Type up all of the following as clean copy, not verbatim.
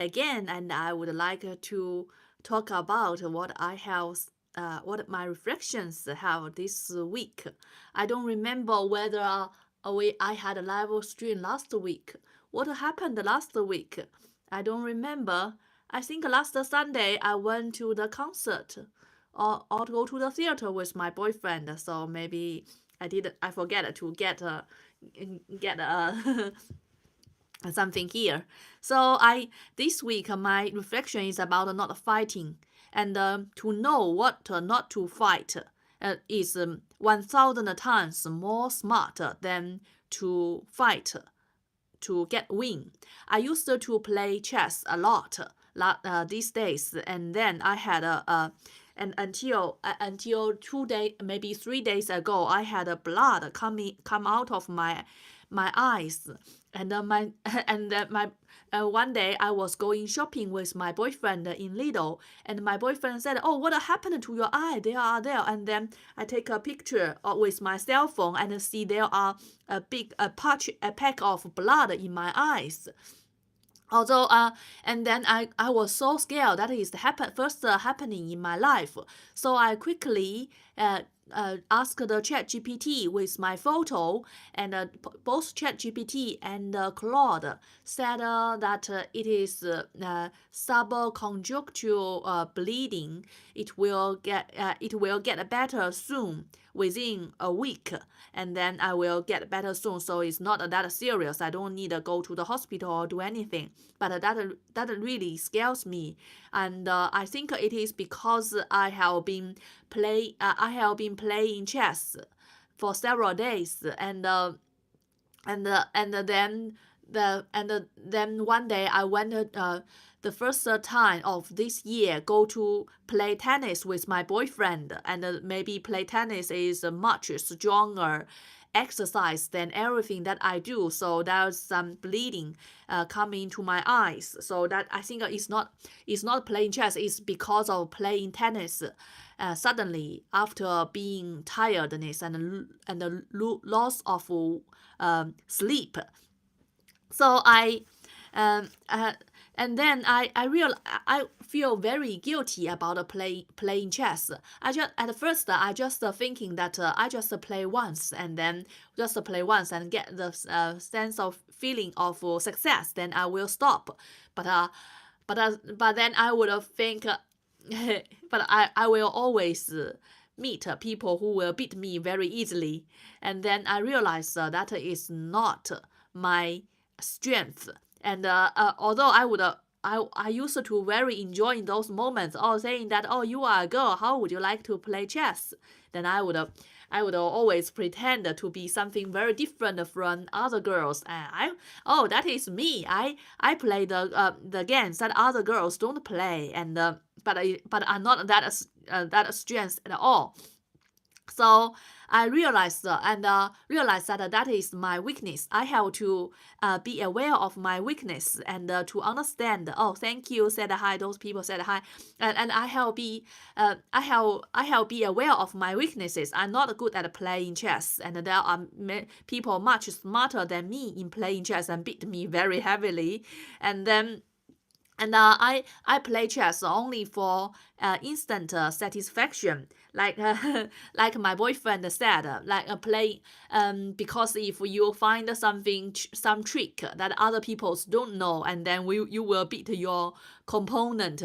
again, and I would like to talk about what my reflections have this week. I don't remember whether I had a live stream last week. What happened last week? I don't remember. I think last Sunday I went to the concert or to go to the theater with my boyfriend. So maybe I forget to get something here. So I this week my reflection is about not fighting and to know what not to fight is 1,000 times more smarter than to fight to get win. I used to play chess a lot these days, and then I had and until 2 days, maybe 3 days ago, I had a blood come out of my eyes, and my and my one day I was going shopping with my boyfriend in Lidl, and my boyfriend said, "Oh, what happened to your eye? They are there." And then I take a picture with my cell phone and see there are a pack of blood in my eyes. Although and then I was so scared that is first happening in my life, so I quickly asked the ChatGPT with my photo, and both ChatGPT and Claude said that it is subconjunctival bleeding. It will get better soon within a week, and then I will get better soon. So it's not that serious. I don't need to go to the hospital or do anything. But that really scares me, and I think it is because I have been playing chess for several days, and then one day I went the first time of this year go to play tennis with my boyfriend, and maybe play tennis is a much stronger exercise than everything that I do. So there's some bleeding coming to my eyes. So that I think it's not playing chess. It's because of playing tennis. Suddenly, after being tiredness and the loss of sleep, so and then I feel very guilty about playing chess. At first I just thinking that I just play once and then just play once and get the sense of feeling of success. Then I will stop. But then I would think, but I will always meet people who will beat me very easily, and then I realized that is not my strength. And although I used to very enjoy in those moments, or saying that, oh, you are a girl, how would you like to play chess? Then I would always pretend to be something very different from other girls. And that is me. I play the games that other girls don't play, and but I'm not that strength at all. So I realized realized that that is my weakness. I have to be aware of my weakness and to understand. Oh, thank you. Said hi. Those people said hi, and I have be aware of my weaknesses. I'm not good at playing chess, and there are people much smarter than me in playing chess and beat me very heavily, and then. And I play chess only for instant satisfaction, like like my boyfriend said, play because if you find some trick that other people don't know, and then you will beat your component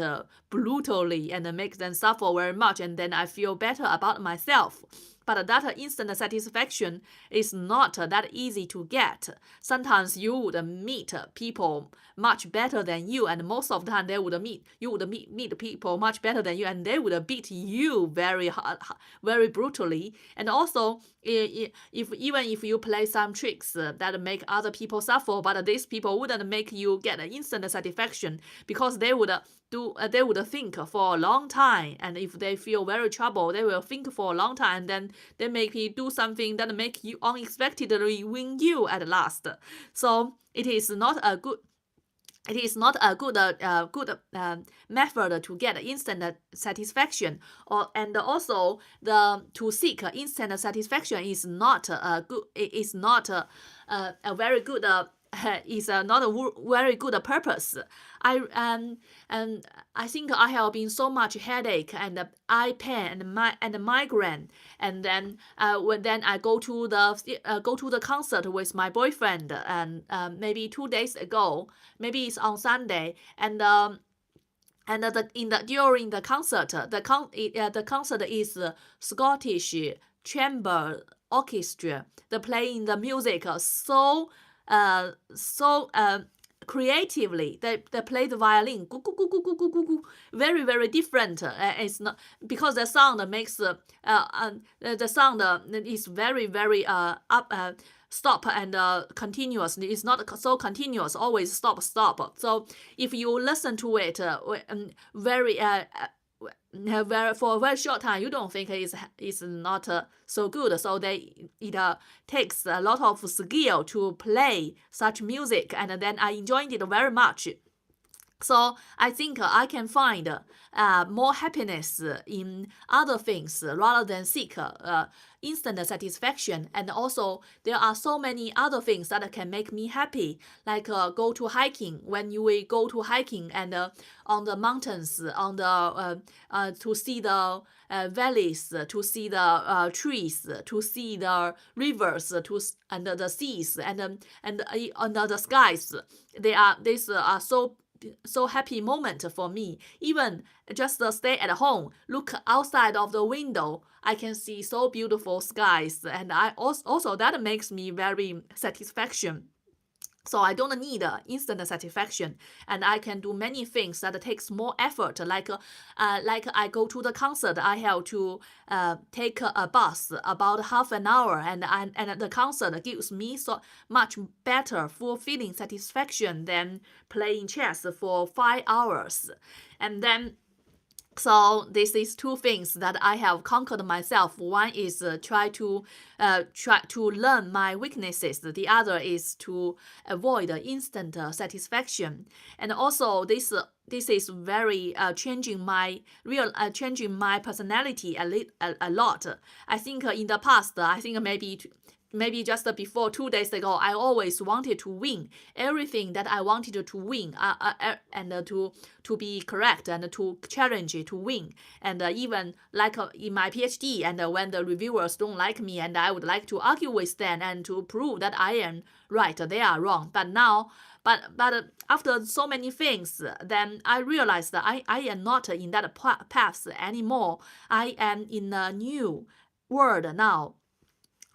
brutally and make them suffer very much, and then I feel better about myself. But that instant satisfaction is not that easy to get. Sometimes you would meet people much better than you, and most of the time you would meet people much better than you, and they would beat you very hard, very brutally. And also, even if you play some tricks that make other people suffer, but these people wouldn't make you get an instant satisfaction, because they would think for a long time, and if they feel very troubled, they will think for a long time, and then they make you do something that make you unexpectedly win you at last. So it is not a good method to get instant satisfaction, and also the to seek instant satisfaction is not a very good is not a very good purpose. I I think I have been so much headache and eye pain and migraine, and then when then I go to the concert with my boyfriend, and maybe 2 days ago, maybe it's on Sunday, and during the concert, the concert is Scottish Chamber Orchestra. They playing the music so creatively. They play the violin, very very different. It's not because the sound makes the sound is very very up. Stop and continuous. It's not so continuous, always stop. So if you listen to it very for a very short time, you don't think it's not so good. So it takes a lot of skill to play such music, and then I enjoyed it very much. So I think I can find more happiness in other things rather than seek instant satisfaction. And also there are so many other things that can make me happy, like go to hiking. When you will go to hiking and on the mountains, on the to see the valleys, to see the trees, to see the rivers, and the seas, and under the skies, these are so happy moment for me. Even just stay at home, look outside of the window, I can see so beautiful skies, and I also that makes me very satisfaction. So I don't need instant satisfaction, and I can do many things that takes more effort. Like I go to the concert, I have to take a bus about half an hour, and the concert gives me so much better fulfilling satisfaction than playing chess for 5 hours. And then so this is two things that I have conquered myself. One is try to learn my weaknesses. The other is to avoid instant satisfaction. And also this is very changing my personality a lot. I think in the past, I think maybe just before 2 days ago, I always wanted to win everything that I wanted to win, and to be correct, and to challenge to win. And even like in my PhD, and when the reviewers don't like me, and I would like to argue with them and to prove that I am right, they are wrong. But now, but after so many things, then I realized that I am not in that path anymore. I am in a new world now.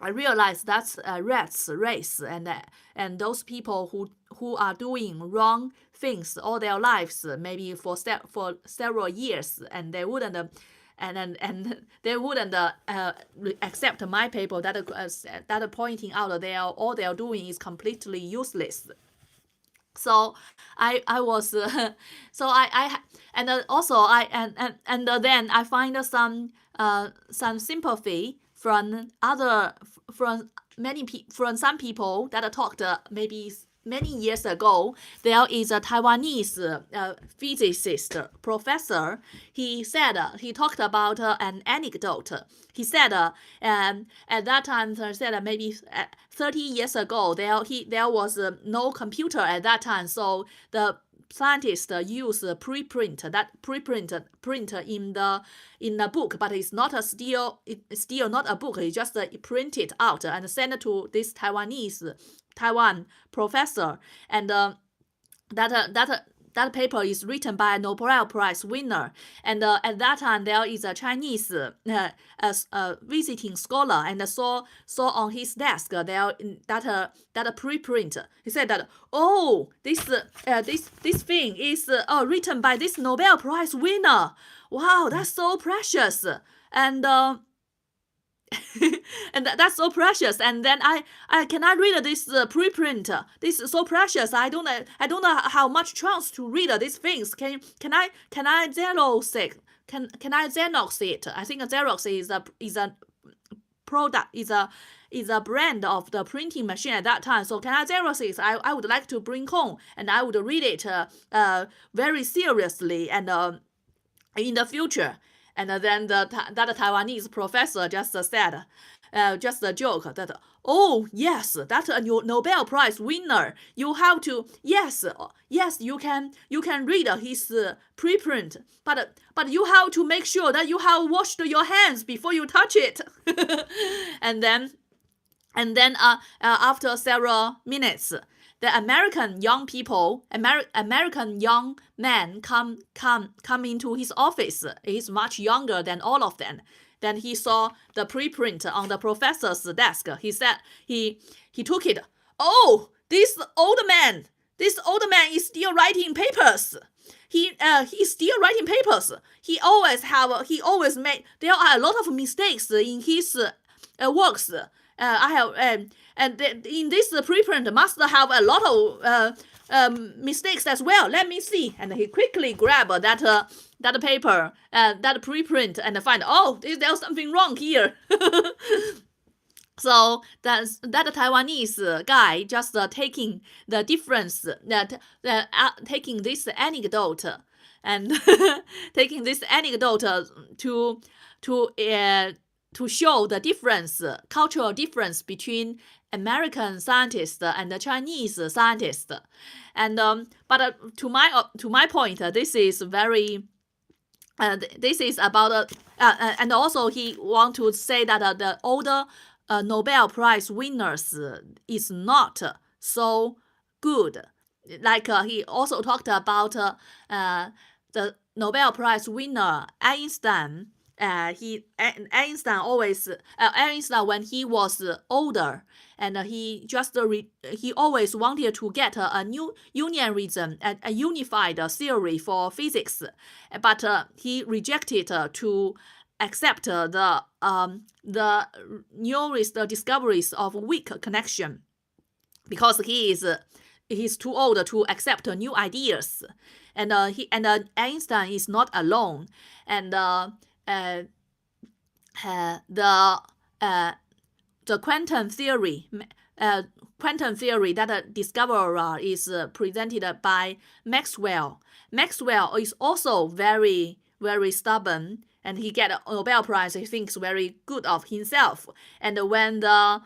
I realize that's a rat's race, and those people who are doing wrong things all their lives, maybe for several years, and they wouldn't and they wouldn't accept my paper that pointing out that all they are doing is completely useless. So I was so I and also I and then I find some sympathy from some people that talked maybe many years ago. There is a Taiwanese physicist professor. He talked about an anecdote. He said at that time, maybe 30 years ago, there was no computer at that time, so the scientists use preprint in the book, but it's still not a book. It's just print it out and send it to this Taiwan professor, and that paper is written by a Nobel Prize winner. And at that time, there is a Chinese visiting scholar, and saw on his desk there that preprint. He said that, oh, this thing is written by this Nobel Prize winner. Wow, that's so precious. And and that's so precious. And then I can I read this preprint? This is so precious. I don't know how much chance to read these things. Can I Xerox it? Can I Xerox it? I think Xerox is a product, is a brand of the printing machine at that time. So can I Xerox it? I would like to bring home, and I would read it very seriously and in the future. And then that Taiwanese professor just said, just a joke that, oh yes, that's a Nobel Prize winner. You have to, yes, you can read his preprint, but you have to make sure that you have washed your hands before you touch it. and then after several minutes, the American young men come into his office. He's much younger than all of them. Then he saw the preprint on the professor's desk. He said he took it. Oh, this old man is still writing papers. He's still writing papers. He always made, there are a lot of mistakes in his works. And in this preprint must have a lot of mistakes as well. Let me see. And he quickly grabbed that paper, that preprint, and find, oh, there's something wrong here. So that Taiwanese guy just taking the difference, taking this anecdote and taking this anecdote to show the difference, cultural difference between American scientists and the Chinese scientists. And but to my point, this is very. This is about and also he want to say that the older Nobel Prize winners is not so good. Like he also talked about the Nobel Prize winner Einstein. Einstein when he was older, and he always wanted to get a new unionism, a unified theory for physics, but he rejected to accept the newest discoveries of weak connection, because he's too old to accept new ideas, and Einstein is not alone, and the quantum theory that the discoverer is presented by Maxwell. Maxwell is also very, very stubborn, and he get a Nobel Prize. He thinks very good of himself. And when the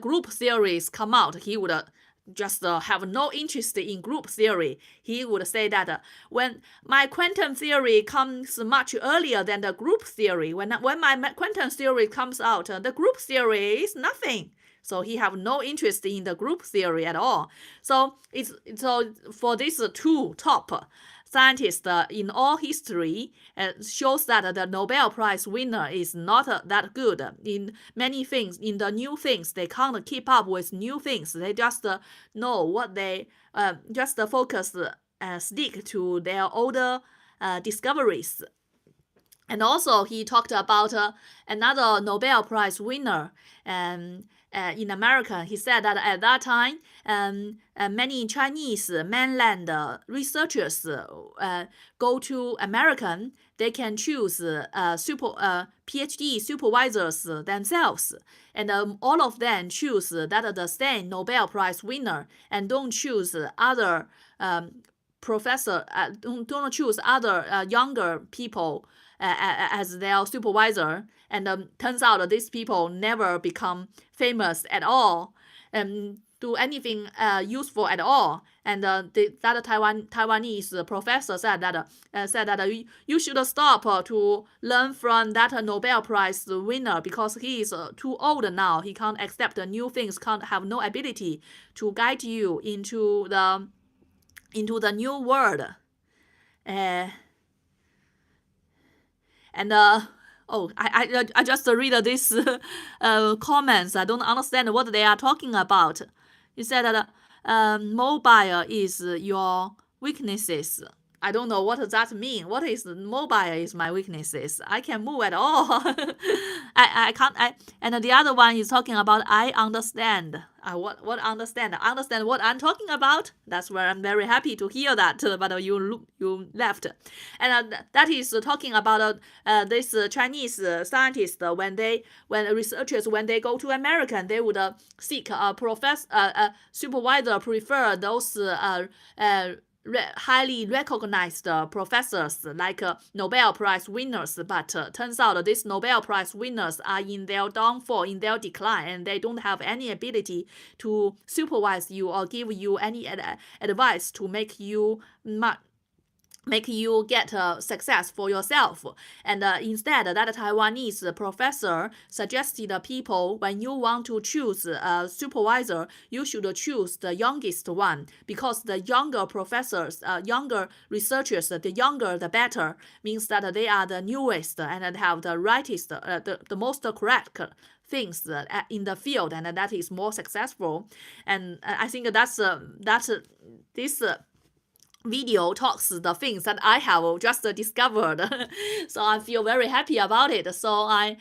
group theories come out, he would just have no interest in group theory. He would say that when my quantum theory comes much earlier than the group theory, when my quantum theory comes out, the group theory is nothing. So he have no interest in the group theory at all. So for these two top scientists in all history, shows that the Nobel Prize winner is not that good in many things. In the new things, they can't keep up with new things. They just know what they just focus, stick to their older discoveries. And also he talked about another Nobel Prize winner in America. He said that at that time, many Chinese mainland researchers go to American. They can choose PhD supervisors themselves, and all of them choose that the same Nobel Prize winner, and don't choose other professor. Don't choose other younger people as their supervisor. And turns out that these people never become famous at all, and do anything useful at all. And that Taiwanese professor said that you should stop to learn from that Nobel Prize winner, because he is too old now. He can't accept new things, can't have no ability to guide you into the new world. I just read these comments. I don't understand what they are talking about. He said that mobile is your weaknesses. I don't know what does that mean. What is mobile is my weaknesses? I can move at all. I can't. And the other one is talking about I understand. What understand? I understand what I'm talking about. That's where I'm very happy to hear that. But you left, and that is talking about this Chinese scientist when researchers when they go to America, they would seek a supervisor, prefer those highly recognized professors like Nobel Prize winners, but turns out these Nobel Prize winners are in their downfall, in their decline, and they don't have any ability to supervise you or give you any advice to make you get success for yourself. And instead, that Taiwanese professor suggested people, when you want to choose a supervisor, you should choose the youngest one, because the younger professors, younger researchers, the younger the better, means that they are the newest and have the rightest, the most correct things in the field, and that is more successful. And I think that's this video talks the things that I have just discovered. So I feel very happy about it. So I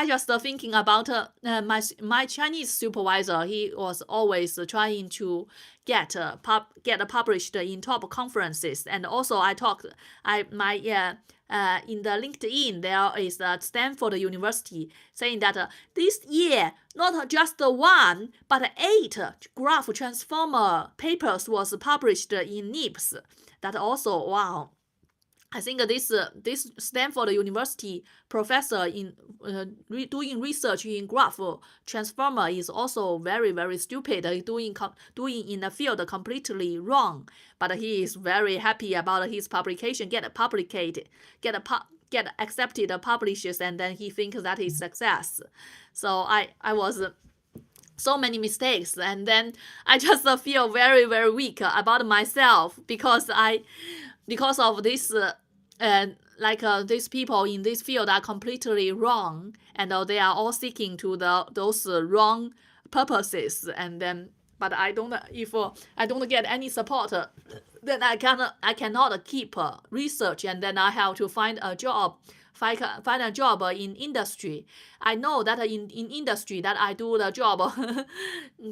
just thinking about my Chinese supervisor. He was always trying to get published in top conferences, and also in the LinkedIn, there is Stanford University saying that this year, not just one, but 8 graph transformer papers was published in NIPS. That also, wow. I think this Stanford University professor in doing research in graph transformer is also very, very stupid. Doing in the field completely wrong. But he is very happy about his publication, get accepted, publishes, and then he thinks that is success. So I was so many mistakes, and then I just feel very, very weak about myself because of this. These people in this field are completely wrong, and they are all seeking to those wrong purposes. And then, but if I don't get any support, then I cannot keep research, and then I have to find a job. Find a job in industry. I know that in industry that I do the job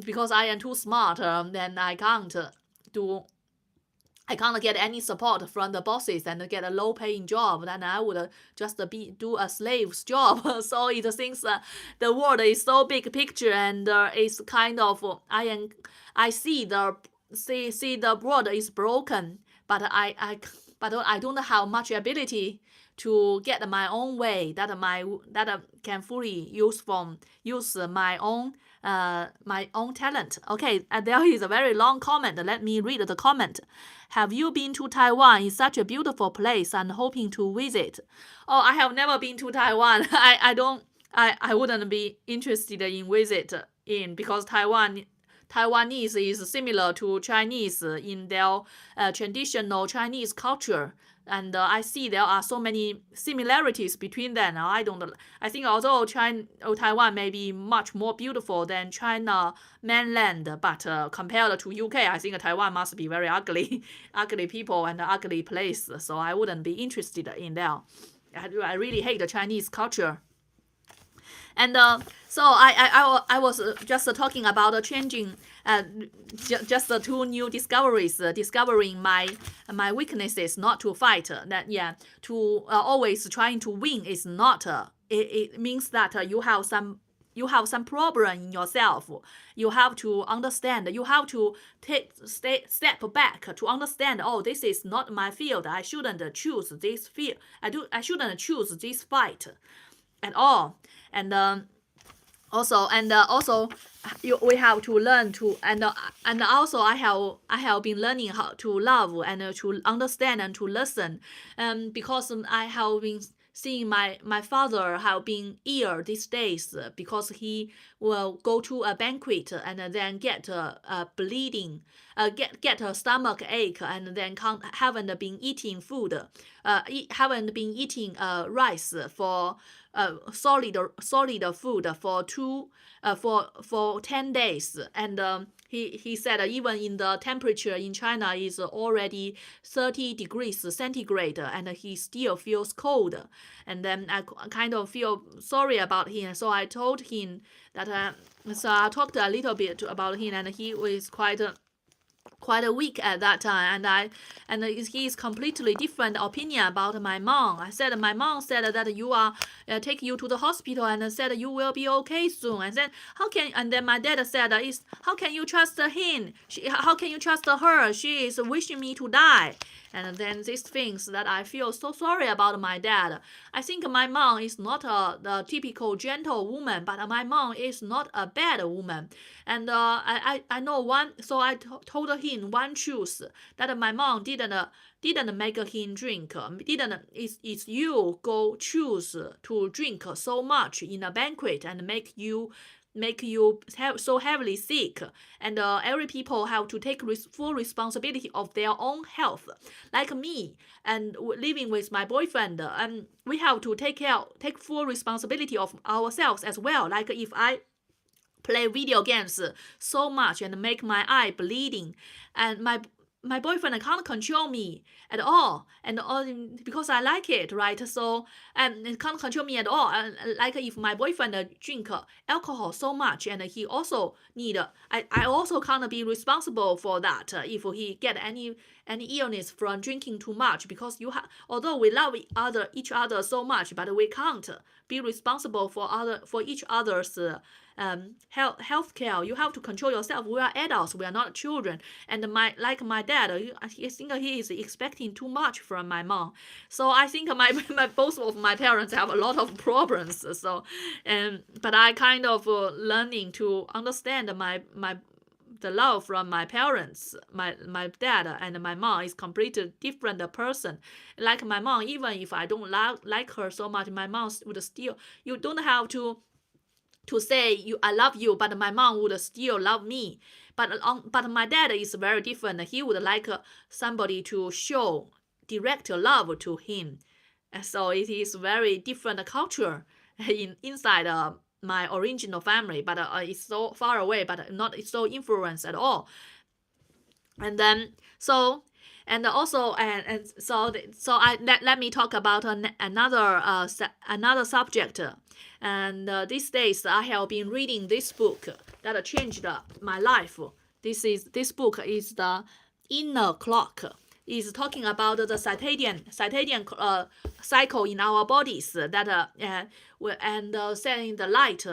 because I am too smart. Then I can't get any support from the bosses and get a low-paying job. Then I would just do a slave's job. So it seems the world is so big picture, and it's kind of I see the world is broken, but I don't have much ability to get my own way that can fully use my own talent. Okay, and there is a very long comment. Let me read the comment. Have you been to Taiwan? It's such a beautiful place and hoping to visit. Oh, I have never been to Taiwan. I wouldn't be interested in visit in, because Taiwanese is similar to Chinese in their traditional Chinese culture. And I see there are so many similarities between them. I think although Taiwan may be much more beautiful than China mainland, but compared to UK, I think Taiwan must be very ugly, ugly people and ugly place. So I wouldn't be interested in that. I really hate the Chinese culture. And so I was just talking about changing, just 2 new discoveries, discovering my weaknesses, not to fight. To always trying to win is not. It means that you have some problem in yourself. You have to understand. You have to step back to understand. Oh, this is not my field. I shouldn't choose this field. I shouldn't choose this fight at all. And also we have to learn to, and also I have been learning how to love and to understand and to listen, because I have been seeing my father have been ill these days, because he will go to a banquet and then get bleeding, get a stomach ache, and then haven't been eating food, haven't been eating rice for solid food for 10 days. And he said even in the temperature in China is already 30 degrees centigrade, and he still feels cold. And then I kind of feel sorry about him. So I told him that, so I talked a little bit about him, and he was quite quite weak at that time, and he is completely different opinion about my mom. I said my mom said that you are take you to the hospital and said you will be okay soon. And then and then my dad said how can you trust him? How can you trust her? She is wishing me to die. And then these things that I feel so sorry about my dad. I think my mom is not the typical gentle woman, but my mom is not a bad woman. And I know one, so I told him one truth, that my mom didn't make him drink. It's you go choose to drink so much in a banquet and make you so heavily sick, and every people have to take full responsibility of their own health. Like me and living with my boyfriend, and we have to take full responsibility of ourselves as well. Like if I play video games so much and make my eye bleeding, and my boyfriend can't control me at all, and because I like it, right? So and it can't control me at all. Like if my boyfriend drink alcohol so much, and he also need, I also can't be responsible for that if he get any illness from drinking too much, because although we love each other so much, but we can't be responsible for each other's health care. You have to control yourself. We are adults, we are not children. And my dad, I think he is expecting too much from my mom. So I think both of my parents have a lot of problems. So but I kind of learning to understand the love from my parents. My dad and my mom is completely different person. Like my mom, even if I don't like her so much, my mom would still, you don't have to say I love you, but my mom would still love me. But my dad is very different. He would like somebody to show direct love to him. So it is very different culture inside my original family, but it's so far away, but not so influenced at all. And then so let me talk about another subject. And these days I have been reading this book that changed my life. This book is The Inner Clock. Is talking about the circadian cycle in our bodies, that saying the light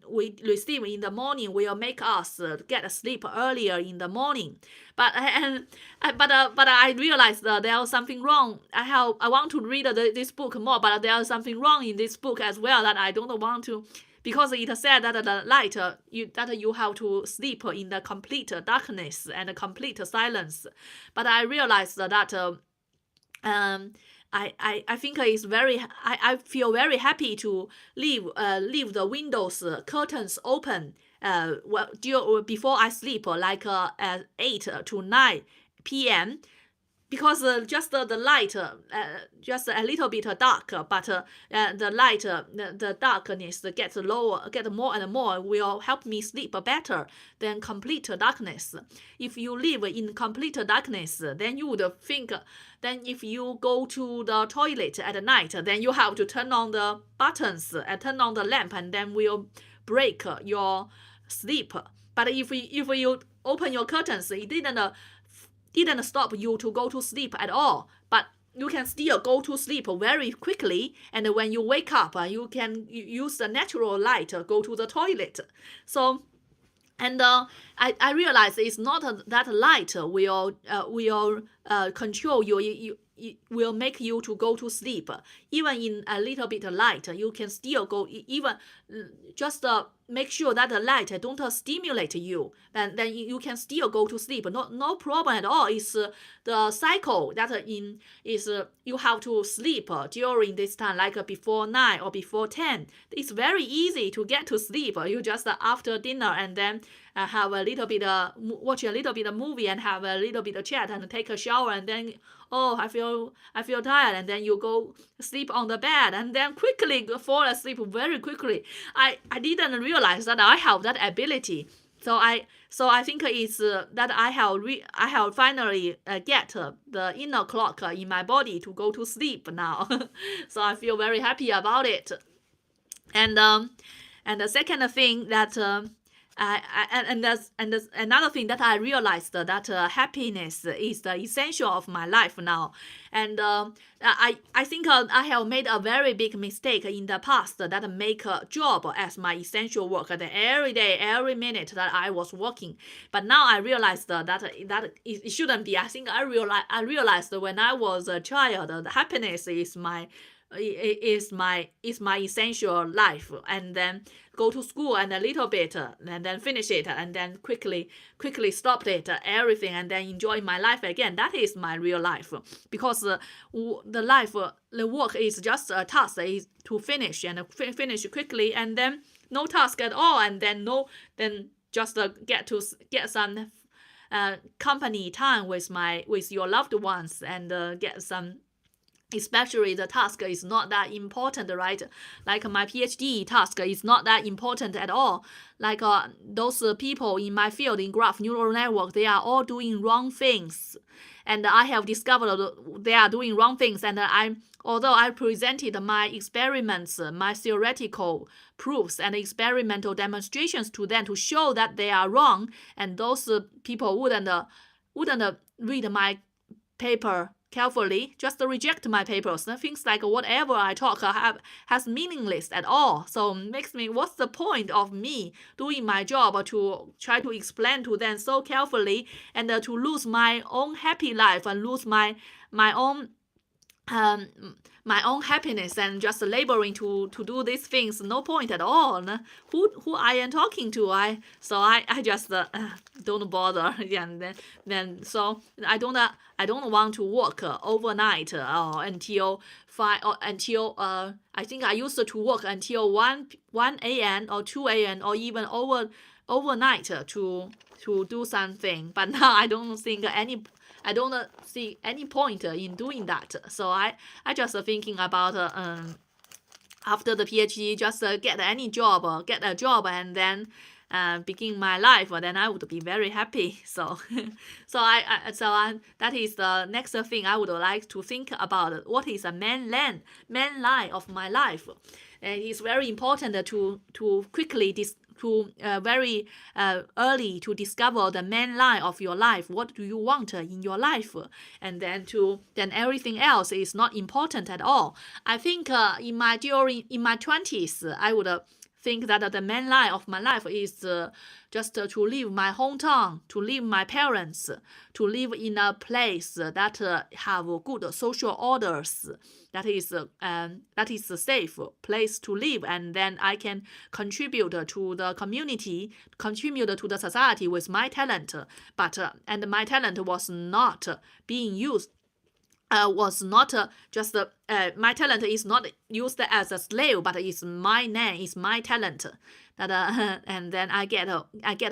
we receive in the morning will make us get asleep earlier in the morning. But I realized that there is something wrong. I want to read this book more, but there is something wrong in this book as well, that I don't want to, because it said that the light that you have to sleep in the complete darkness and complete silence. But I realized that I think it's I feel very happy to leave the windows curtains open before I sleep, like at 8 to 9 p.m. because just the light, just a little bit dark, but the light, the darkness gets more and more, will help me sleep better than complete darkness. If you live in complete darkness, then you would think, then if you go to the toilet at night, then you have to turn on the buttons and turn on the lamp, and then will break your sleep. But if you open your curtains, it didn't stop you to go to sleep at all, but you can still go to sleep very quickly, and when you wake up, you can use the natural light go to the toilet. So and I realize it's not that light will control you. It will make you to go to sleep. Even in a little bit light, you can still go, even just make sure that the light don't stimulate you, and then you can still go to sleep. No problem at all. It's the cycle that you have to sleep during this time, like before 9 or before 10. It's very easy to get to sleep. You just after dinner, and then have a little bit watch a little bit of movie, and have a little bit of chat, and take a shower, and then I feel tired, and then you go sleep on the bed, and then quickly fall asleep very quickly. I didn't realize that I have that ability. So I think it's that I have finally get the inner clock in my body to go to sleep now. So I feel very happy about it. And the second thing that There's another thing that I realized that happiness is the essential of my life now. And I think I have made a very big mistake in the past that make a job as my essential work, that every day, every minute that I was working. But now I realized that it shouldn't be. I think I realized when I was a child that happiness is my essential life, and then go to school and a little bit and then finish it and then quickly stop it everything and then enjoy my life again. That is my real life, because the work is just a task is to finish and finish quickly, and then no task at all, and then just get some company time with your loved ones, and get some. Especially the task is not that important, right? Like my PhD task is not that important at all. Like those people in my field in graph neural network, they are all doing wrong things. And I have discovered they are doing wrong things. And although I presented my experiments, my theoretical proofs and experimental demonstrations to them to show that they are wrong, and those people wouldn't read my paper carefully, just reject my papers. Things like whatever I talk has meaningless at all. So makes me, what's the point of me doing my job to try to explain to them so carefully, and to lose my own happy life and lose my own happiness and just laboring to do these things? No point at all. Who I am talking to? I just don't bother. And then so I don't want to work overnight or until 5 or until I think I used to work until 1 a.m. or 2 a.m. or even overnight to do something. But now I don't see any point in doing that. So I just thinking about after the PhD, just get a job and then begin my life, then I would be very happy. So that is the next thing I would like to think about. What is a main line of my life? And it's very important to quickly very early to discover the main line of your life. What do you want in your life? And then everything else is not important at all. I think in my 20s, I would think that the main line of my life is just to leave my hometown, to leave my parents, to live in a place that have good social orders, that is a safe place to live, and then I can contribute to the community, contribute to the society with my talent. And my talent was not being used. Was not just my talent is not used as a slave, but it's my name, it's my talent. That and then I get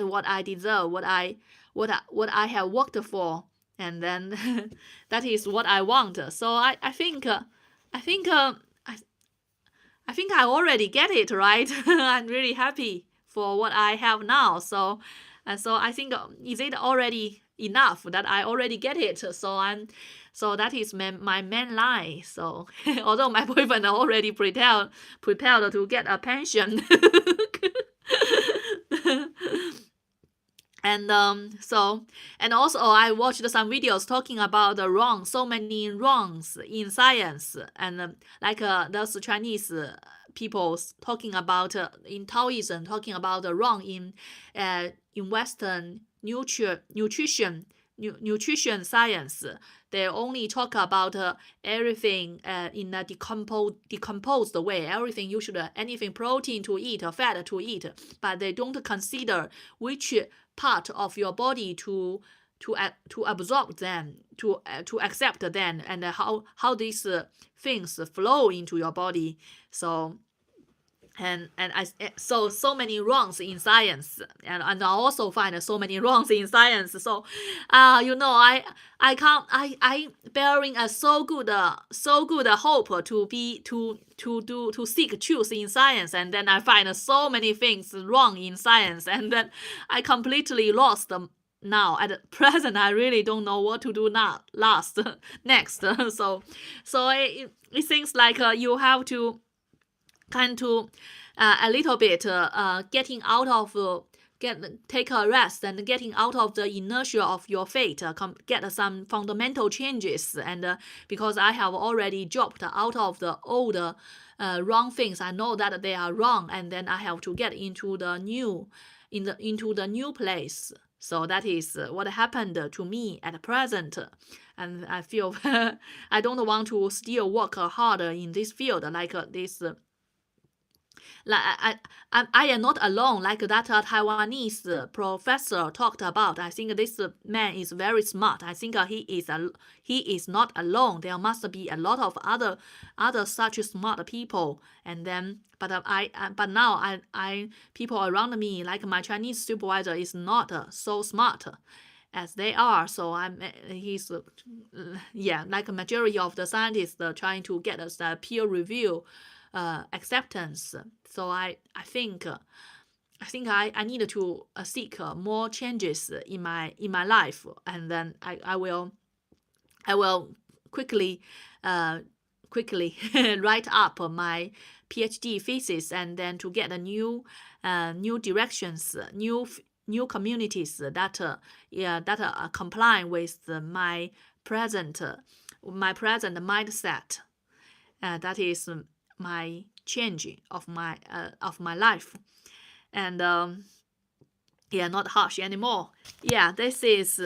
what I deserve, what I have worked for, and then that is what I want. So I think I already get it, right? I'm really happy for what I have now. So I think, is it already enough that I already get it? So that is my main line. So although my boyfriend already prepared to get a pension. And also I watched some videos talking about so many wrongs in science, and like those Chinese people talking about in Taoism, talking about the wrong in Western nutrition science. They only talk about everything in a decomposed way. Everything you should, anything protein to eat, fat to eat, but they don't consider which part of your body to absorb them, to accept them, and how these things flow into your body. So. So many wrongs in science, and I also find so many wrongs in science. So, I bearing a so good hope to seek truth in science, and then I find so many things wrong in science, and then I completely lost them. Now at present, I really don't know what to do next. So it seems like you have to kind to a little bit getting out of take a rest and getting out of the inertia of your fate, get some fundamental changes. And because I have already dropped out of the old wrong things, I know that they are wrong, and then I have to get into the new place. So that is what happened to me at present. And I feel I don't want to still work harder in this field like this. Like I am not alone, like that Taiwanese professor talked about. I think this man is very smart. I think he is not alone. There must be a lot of other such smart people. And then, but now people around me, like my Chinese supervisor, is not so smart as they are. So he's like a majority of the scientists trying to get us a peer review acceptance. So I think I need to seek more changes in my life, and then I will quickly write up my PhD thesis, and then to get a new directions, new communities that are complying with my present mindset. That is my change of my life. And not harsh anymore. This is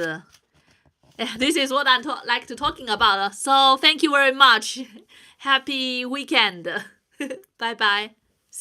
what I'm like to talking about. So thank you very much. Happy weekend. Bye bye.